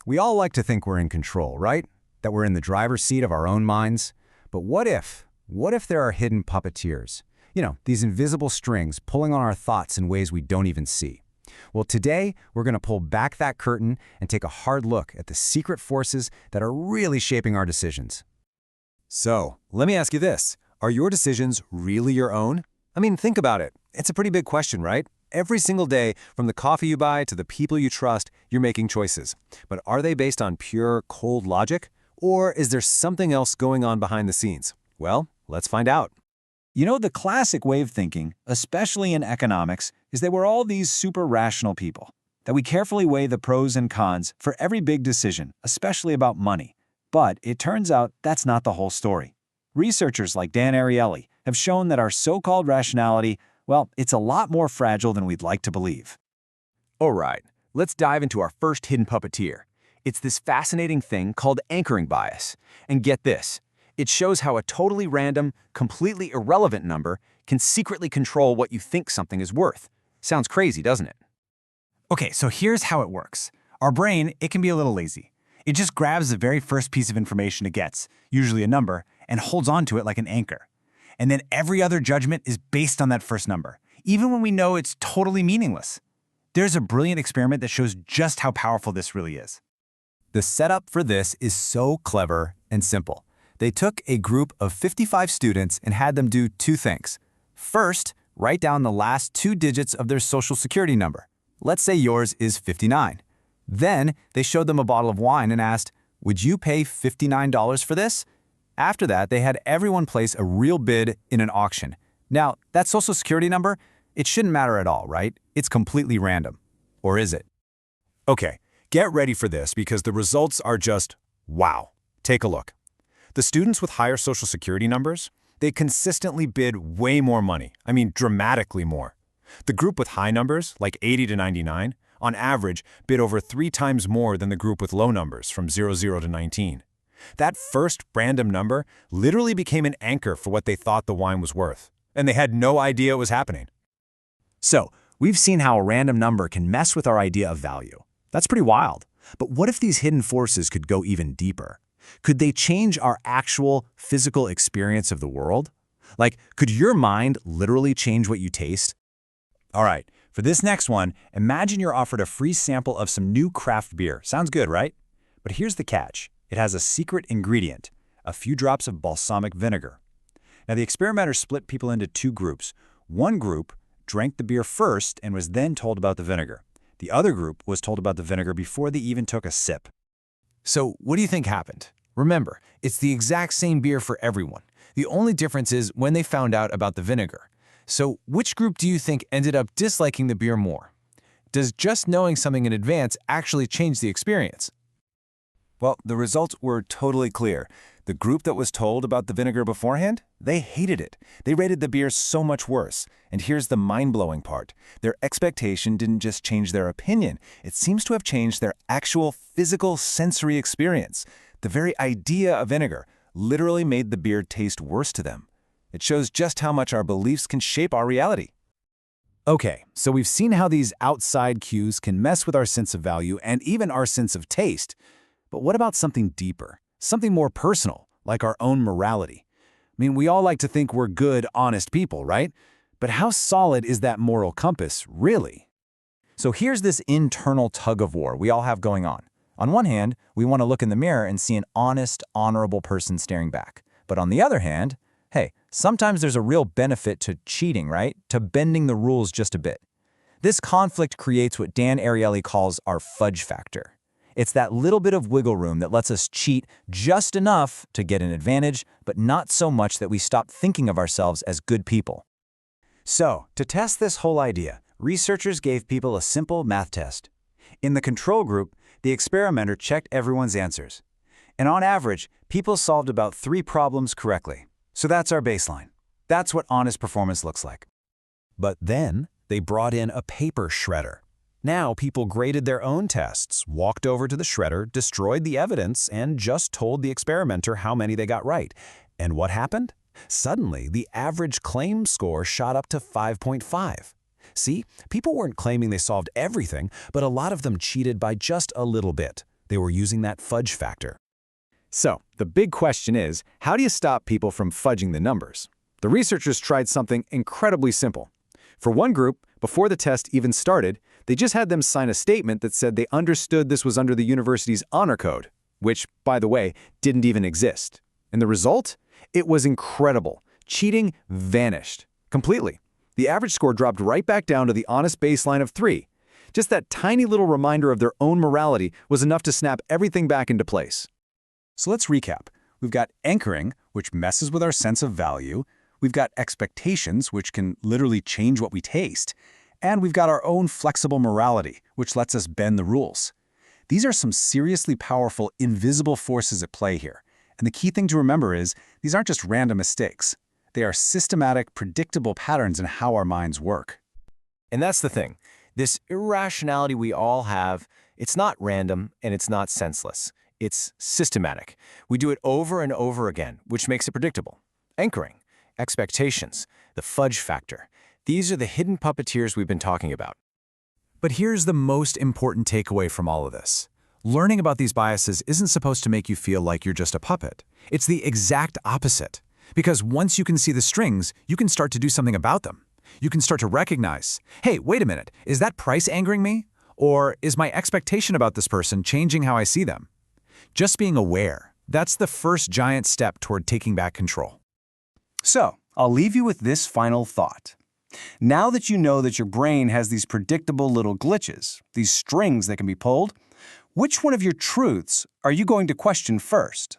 We all like to think we're in control, right? That we're in the driver's seat of our own minds. But what if? What if there are hidden puppeteers? You know, these invisible strings pulling on our thoughts in ways we don't even see. Well, today, we're going to pull back that curtain and take a hard look at the secret forces that are really shaping our decisions. So, let me ask you this. Are your decisions really your own? I mean, think about it. It's a pretty big question, right? Every single day, from the coffee you buy to the people you trust, you're making choices. But are they based on pure, cold logic? Or is there something else going on behind the scenes? Well, let's find out. You know, the classic way of thinking, especially in economics, is that we're all these super rational people, that we carefully weigh the pros and cons for every big decision, especially about money. But it turns out that's not the whole story. Researchers like Dan Ariely have shown that our so-called rationality, well, it's a lot more fragile than we'd like to believe. All right, let's dive into our first hidden puppeteer. It's this fascinating thing called anchoring bias. And get this, it shows how a totally random, completely irrelevant number can secretly control what you think something is worth. Sounds crazy, doesn't it? Okay, so here's how it works. Our brain, it can be a little lazy. It just grabs the very first piece of information it gets, usually a number, and holds on to it like an anchor. And then every other judgment is based on that first number, even when we know it's totally meaningless. There's a brilliant experiment that shows just how powerful this really is. The setup for this is so clever and simple. They took a group of 55 students and had them do two things. First, write down the last two digits of their social security number. Let's say yours is 59. Then, they showed them a bottle of wine and asked, "Would you pay $59 for this?" After that, they had everyone place a real bid in an auction. Now, that social security number, it shouldn't matter at all, right? It's completely random. Or is it? Okay, get ready for this because the results are just wow. Take a look. The students with higher social security numbers, they consistently bid way more money. I mean, dramatically more. The group with high numbers, like 80 to 99, on average, bid over 3 times more than the group with low numbers, from 00 to 19. That first random number literally became an anchor for what they thought the wine was worth, and they had no idea it was happening. So, we've seen how a random number can mess with our idea of value. That's pretty wild. But what if these hidden forces could go even deeper? Could they change our actual physical experience of the world? Like, could your mind literally change what you taste? All right, for this next one, imagine you're offered a free sample of some new craft beer. Sounds good, right? But here's the catch. It has a secret ingredient, a few drops of balsamic vinegar. Now, the experimenters split people into two groups. One group drank the beer first and was then told about the vinegar. The other group was told about the vinegar before they even took a sip. So, what do you think happened? Remember, it's the exact same beer for everyone. The only difference is when they found out about the vinegar. So, which group do you think ended up disliking the beer more? Does just knowing something in advance actually change the experience? Well, the results were totally clear. The group that was told about the vinegar beforehand, they hated it. They rated the beer so much worse. And here's the mind-blowing part. Their expectation didn't just change their opinion. It seems to have changed their actual physical sensory experience. The very idea of vinegar literally made the beer taste worse to them. It shows just how much our beliefs can shape our reality. Okay, so we've seen how these outside cues can mess with our sense of value and even our sense of taste. But what about something deeper? Something more personal, like our own morality? I mean, we all like to think we're good, honest people, right? But how solid is that moral compass, really? So here's this internal tug-of-war we all have going on. On one hand, we want to look in the mirror and see an honest, honorable person staring back. But on the other hand, hey, sometimes there's a real benefit to cheating, right? To bending the rules just a bit. This conflict creates what Dan Ariely calls our fudge factor. It's that little bit of wiggle room that lets us cheat just enough to get an advantage, but not so much that we stop thinking of ourselves as good people. So, to test this whole idea, researchers gave people a simple math test. In the control group, the experimenter checked everyone's answers. And on average, people solved about 3 problems correctly. So that's our baseline. That's what honest performance looks like. But then, they brought in a paper shredder. Now people graded their own tests, walked over to the shredder, destroyed the evidence, and just told the experimenter how many they got right. And what happened? Suddenly, the average claim score shot up to 5.5. See, people weren't claiming they solved everything, but a lot of them cheated by just a little bit. They were using that fudge factor. So, the big question is, how do you stop people from fudging the numbers? The researchers tried something incredibly simple. For one group, before the test even started, they just had them sign a statement that said they understood this was under the university's honor code, which, by the way, didn't even exist. And the result? It was incredible. Cheating vanished. Completely. The average score dropped right back down to the honest baseline of 3. Just that tiny little reminder of their own morality was enough to snap everything back into place. So let's recap. We've got anchoring, which messes with our sense of value. We've got expectations, which can literally change what we taste. And we've got our own flexible morality, which lets us bend the rules. These are some seriously powerful, invisible forces at play here. And the key thing to remember is, these aren't just random mistakes. They are systematic, predictable patterns in how our minds work. And that's the thing. This irrationality we all have, it's not random and it's not senseless. It's systematic. We do it over and over again, which makes it predictable. Anchoring, expectations, the fudge factor. These are the hidden puppeteers we've been talking about. But here's the most important takeaway from all of this. Learning about these biases isn't supposed to make you feel like you're just a puppet. It's the exact opposite. Because once you can see the strings, you can start to do something about them. You can start to recognize, hey, wait a minute, is that price angering me? Or is my expectation about this person changing how I see them? Just being aware, that's the first giant step toward taking back control. So, I'll leave you with this final thought. Now that you know that your brain has these predictable little glitches, these strings that can be pulled, which one of your truths are you going to question first?